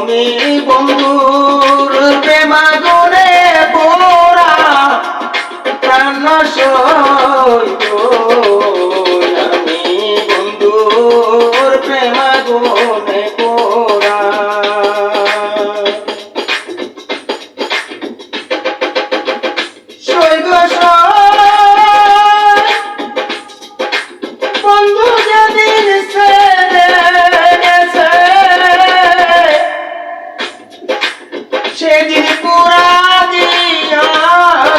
তুমি বন্ধুর প্রেমাগুনে পোড়া প্রাণ সইত আমি বন্ধুর প্রেমাগুনে পোড়া সইগ বন্ধু যেদিন সেদিন পুরা দিয়া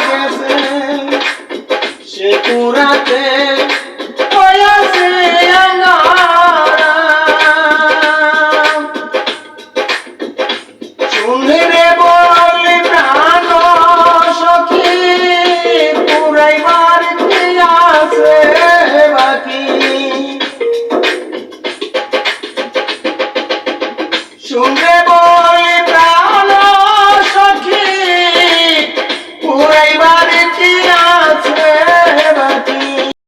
গেছে সে পুরাতে হয়েছে শুনে রে বললে প্রাণ সখী পুরাই বাড়িতে আছে বাকি শুনে বল